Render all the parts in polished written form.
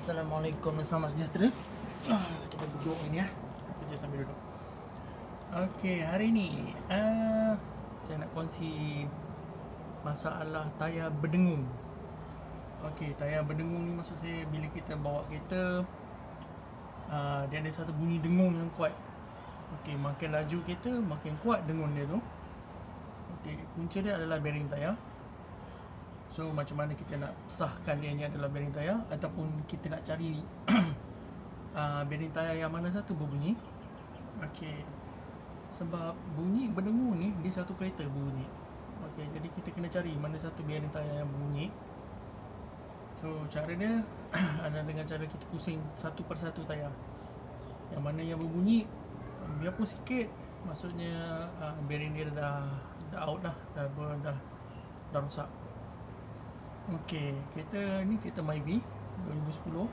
Assalamualaikum dan selamat sejahtera. Kita duduk ni ya. Kerja sambil duduk. Okey, hari ni saya nak kongsi masalah tayar berdengung. Okey, tayar berdengung ni maksud saya bila kita bawa kereta, dia ada satu bunyi dengung yang kuat. Okey, makin laju kereta makin kuat dengung dia tu. Okey, punca dia adalah bearing tayar. So macam mana kita nak sahkan dia ni adalah bearing tayar, ataupun kita nak cari bearing tayar yang mana satu berbunyi. Okey, sebab bunyi berdengung ni di satu kereta berbunyi. Okey, jadi kita kena cari mana satu bearing tayar yang berbunyi. So cara dia adalah dengan cara kita pusing satu persatu tayar. Yang mana yang berbunyi, biarpun sikit, maksudnya bearing dia dah out dah, dah rosak. Okey, kereta ni kereta myvi 2010.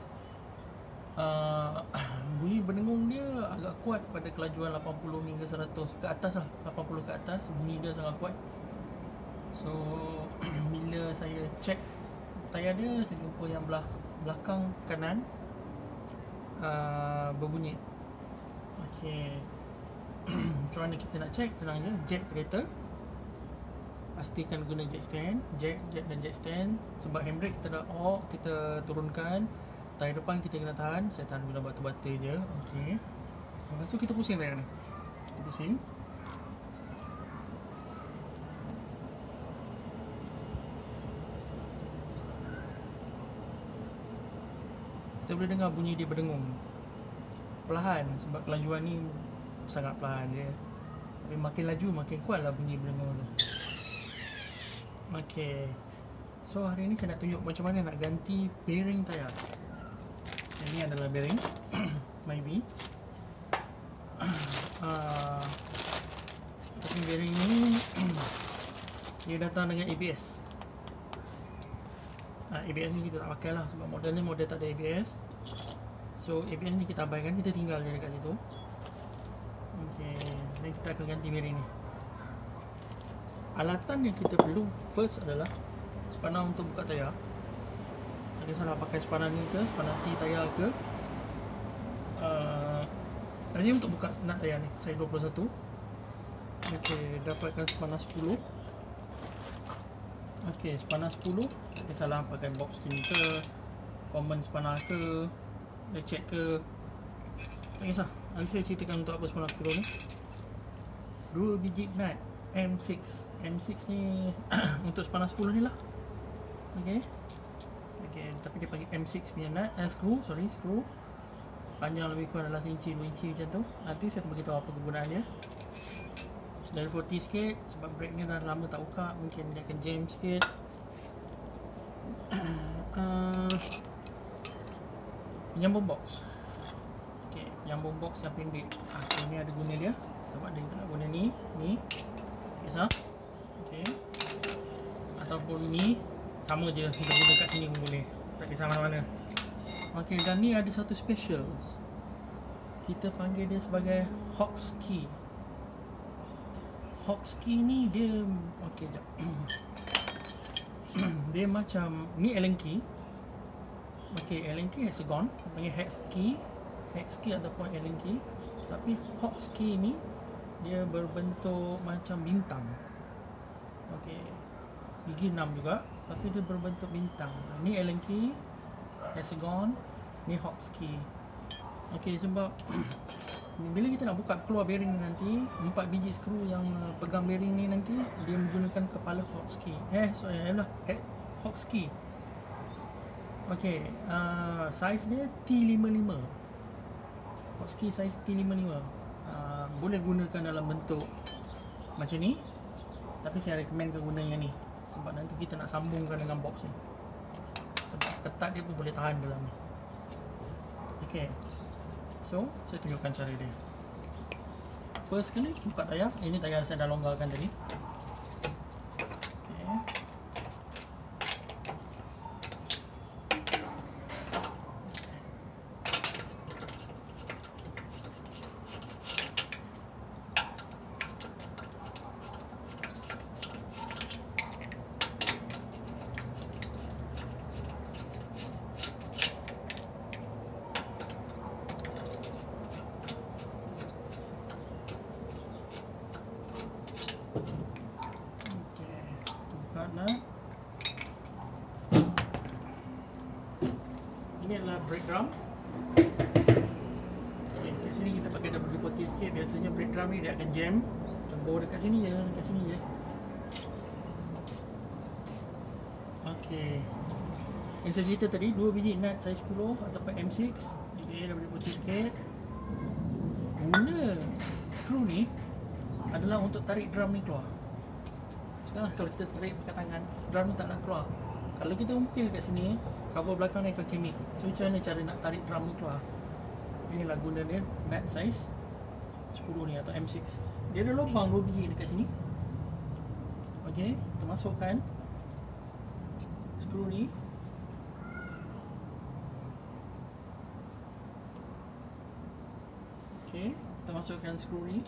Bunyi berdengung dia agak kuat pada kelajuan 80 hingga 100 ke atas lah. 80 ke atas, bunyi dia sangat kuat. So bila saya cek tayar dia, saya jumpa yang belakang kanan berbunyi. Okey, macam mana kita nak cek? Senang je, jack kereta. Pastikan guna jack stand, jack dan jack stand. Sebab handbrake kita dah off, kita turunkan. Tayar depan kita kena tahan. Saya tahan guna batu-bata je. Okey, lepas tu kita pusing tayar ni. Kita pusing. Kita boleh dengar bunyi dia berdengung perlahan, sebab kelajuan ni sangat perlahan dia. Tapi makin laju makin kuat lah bunyi berdengung tu. Okey, so hari ni saya nak tunjuk macam mana nak ganti bearing tayar. Ini adalah bearing myvi. Tapi bearing ni dia datang dengan ABS. ABS ni kita tak pakai lah, sebab model ni model tak ada ABS. So ABS ni kita abaikan, kita tinggal je dekat situ. Okey, dan kita akan ganti bearing ni. Alatan yang kita perlu first adalah spanner untuk buka tayar. Tak kisahlah pakai spanner ni ke, spanner T tayar ke. Ini untuk buka nut tayar ni, saya 21. Okey, dapatkan spanner 10. Okey, spanner 10. Tak kisahlah pakai box skin ke, common spanner ke, lecet ke, tak kisah. Nanti saya ceritakan untuk apa spanner 10 ni. 2 biji nut M6 ni untuk spanner 10 ni lah. Okey, tapi dia pakai M6 punya nut, skru. Panjang lebih kurang dalam 1 inci 2 inci macam tu. Nanti saya beritahu apa kegunaan dia. Dan 40 sikit, sebab brek ni dah lama tak buka, mungkin dia akan jam sikit. Penyambung box. Okey, penyambung box yang pendek. Ini ada guna dia, sebab dia tak nak guna ni kisah. Okey, ataupun ni sama je, kita guna kat sini pun boleh, tak kisah mana-mana. Okey, dan ni ada satu special, kita panggil dia sebagai Hox key. Hox key ni dia, okey jap. Dia macam ni Allen key. Okey, Allen key hexagon, panggil hex key ataupun Allen key. Tapi Hox key ni dia berbentuk macam bintang. Okey, gigi 6 juga, tapi dia berbentuk bintang. Ni Allen key hexagon, ni Hox key. Okey, sebab bila kita nak buka keluar bearing ni nanti, 4 biji skru yang pegang bearing ni nanti dia menggunakan kepala Hox key. Hox key. Okey, saiz dia T55. Hox key saiz T55. Boleh gunakan dalam bentuk macam ni, tapi saya recommend ke guna yang ni, sebab nanti kita nak sambungkan dengan box ni, sebab ketat dia pun boleh tahan dalam ni. Okey, so saya tunjukkan cara dia. First kali buka tayar. Ini tayar saya dah longgarkan tadi. Okey, adalah brake drum. Okay, kat sini kita pakai WD-40 sikit. Biasanya brake drum ni dia akan jam. Bawa dekat sini je, dekat sini je. Okay, yang saya cerita tadi, 2 biji nut saiz 10 ataupun M6. Okay, WD-40 sikit. Guna skru ni adalah untuk tarik drum ni keluar. Sekarang kalau kita tarik pakai tangan, drum ni tak nak keluar. Kalau kita umpil kat sini, cover belakang ni akan kemik. So macam mana cara nak tarik drum ni keluar? Inilah guna dia, nut saiz 10 ni atau M6. Dia ada lubang 2 biji dekat sini. Ok, kita masukkan skru ni. Ok, kita masukkan skru ni.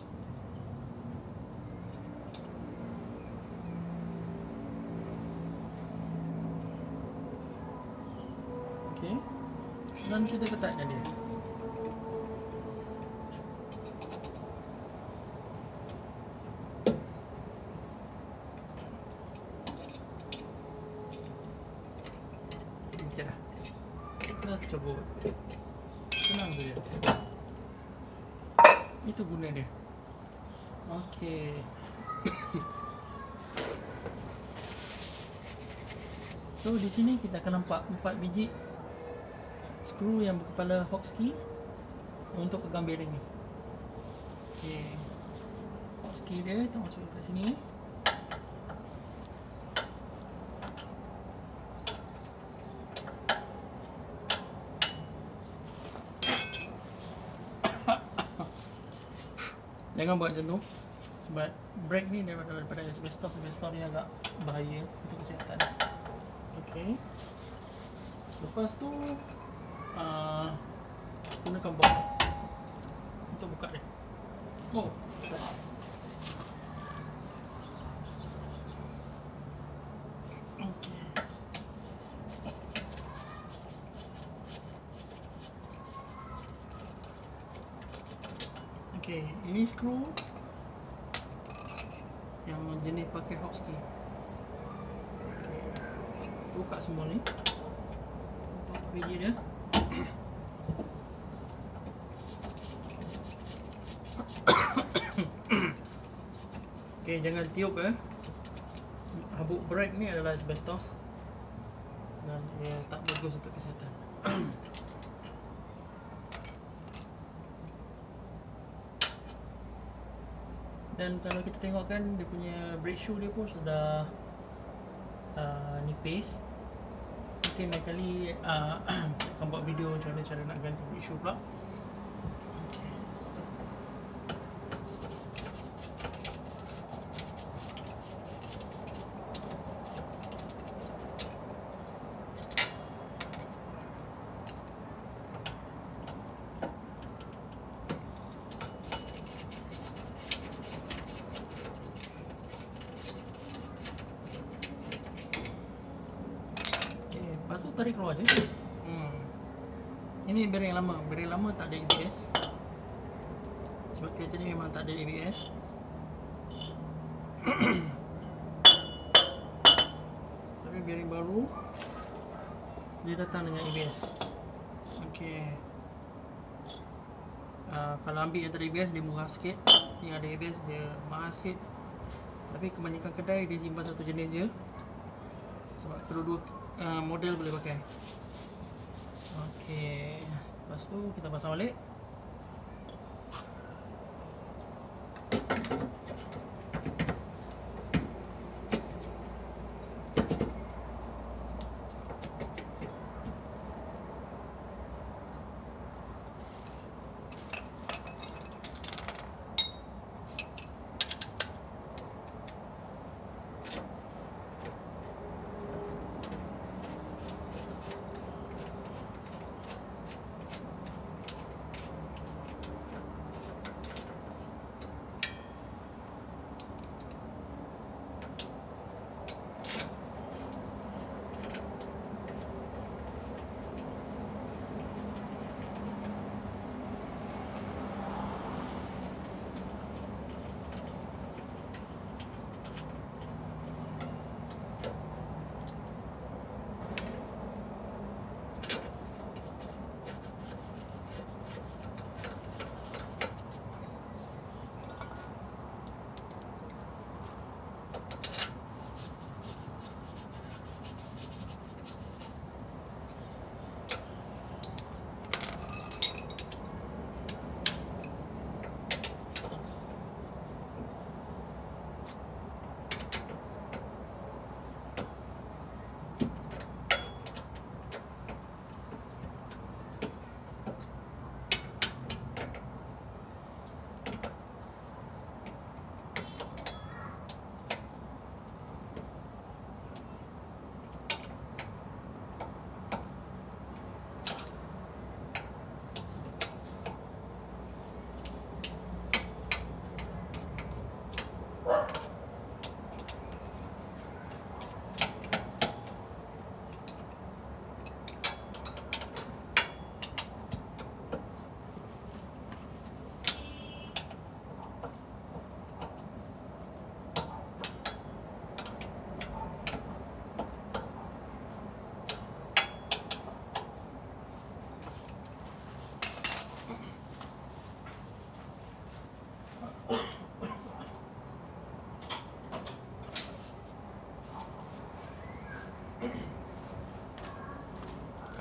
Ok, dan kita ketatkan dia. Okay dah. Kita cuba. Senang saja. Itu guna dia. Okey. So di sini kita akan nampak 4 biji skru yang berkepala hotkey untuk pegang bearing ni. Okey. Hotkey dia kita masuk kat sini. Jangan buat macam tu sebab brek ni daripada asbestos ni agak bahaya untuk kesihatan. Okey. Lepas tu gunakan bot untuk buka dia. Oh. Okey. Okey, ini skru yang jenis pakai hotkey. Okey. Buka semua ni. Nampak biji dia. Okey, jangan tiup habuk brek ni adalah asbestos dan ia tak bagus untuk kesihatan. Dan kalau kita tengokkan dia punya brake shoe dia pun sudah nipis. Mungkin lain kali akan buat video macam mana cara nak ganti brake shoe pula. Okay. Lepas tu tarik keluar je. Ini bearing lama. Bearing lama tak ada ABS. Sebab kereta ni memang tak ada ABS. Tapi bearing baru dia datang dengan ABS. Okey. Kalau ambil yang tak ada ABS dia murah sikit. Yang ada ABS dia mahal sikit. Tapi kebanyakan kedai dia simpan satu jenis je. Sebab kedua-dua model boleh pakai. Okey, lepas tu kita pasang balik.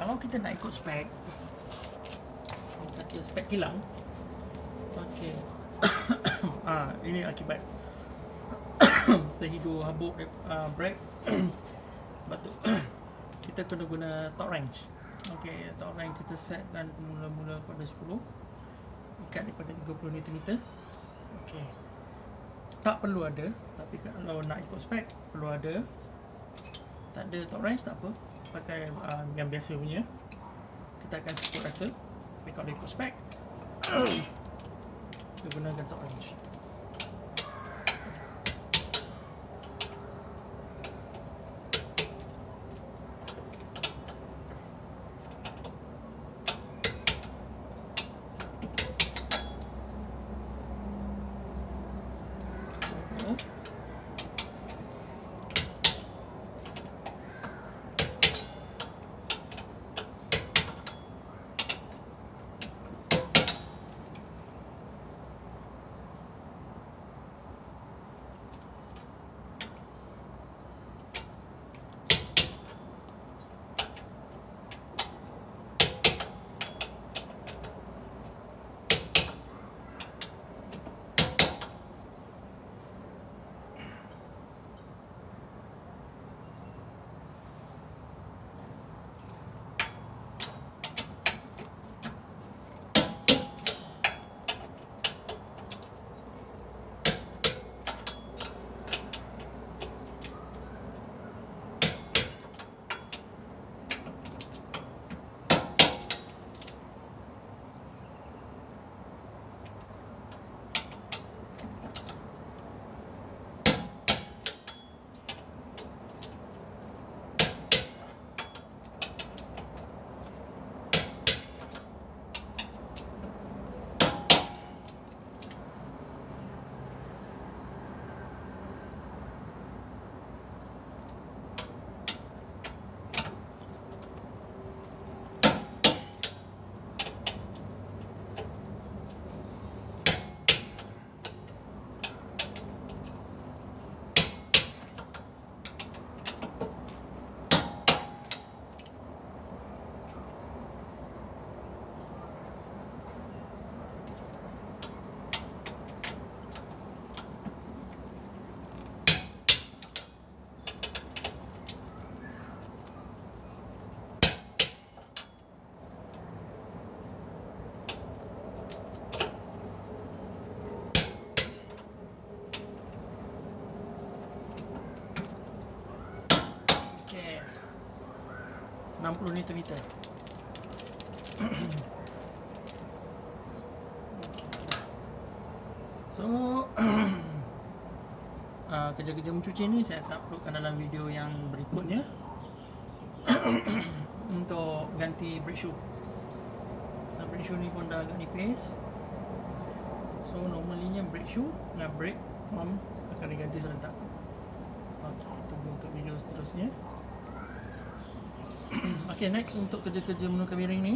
kalau kita nak ikut spek, kata spek kilang, okey. Ini akibat terhidur habuk brek. Batuk. Kita kena guna torque wrench. Okey, torque wrench kita setkan mula-mula pada 10, ikat daripada 30 Nm. Okey. Tak perlu ada, tapi kalau nak ikut spek perlu ada. Tak ada torque wrench tak apa, pakai yang biasa punya. Kita akan cukup rasa. Tapi kalau ikut spek kita gunakan torque wrench. Okey. 60 Nm. So kerja-kerja mencuci ni saya akan uploadkan dalam video yang berikutnya. Untuk ganti brake shoe. So brake shoe ni pun dah agak nipis. So normalinya brake shoe dengan brake pump akan diganti serentak. Okey, tunggu untuk video seterusnya. Okey, next untuk kerja-kerja menukar bearing ni.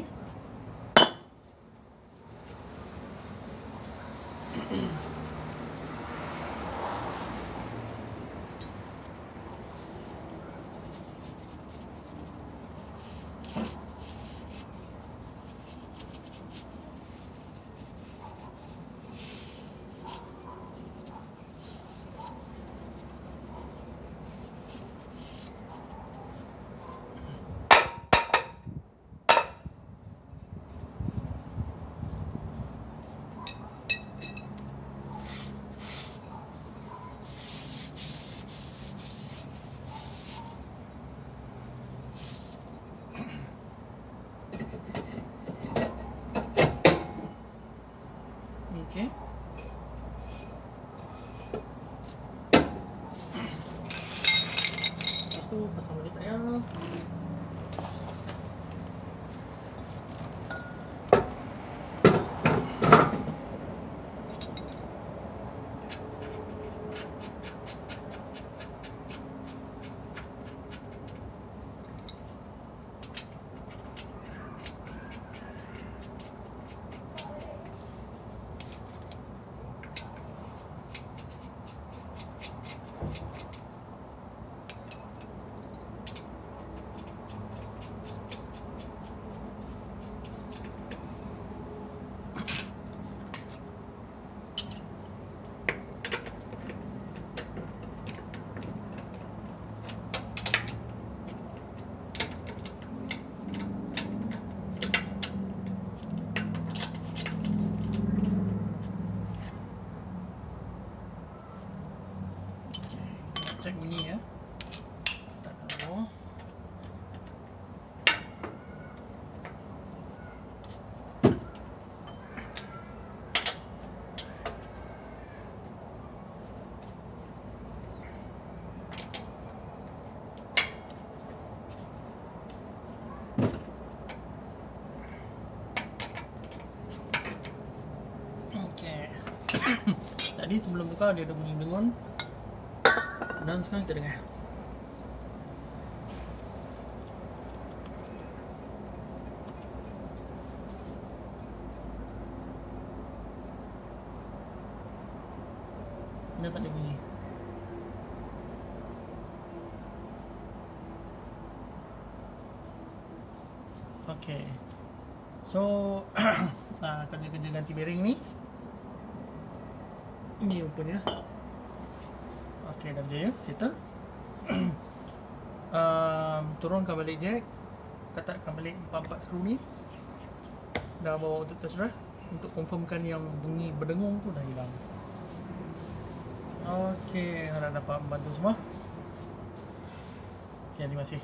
Okey. Lepas tu pasang balik tayar. Tadi sebelum tukar dia ada bunyi dengung, dan sekarang kita dengar. Dia tak ada bunyi. Okay, so kerja-kerja ganti bearing ni ini rupanya. Okay, dah berjaya, settle. Turunkan balik jack, ketatkan balik 4 skru ni. Dah bawa untuk test drive untuk confirmkan yang bunyi berdengung tu dah hilang. Okay, harap dapat membantu semua. Sekian, terima kasih.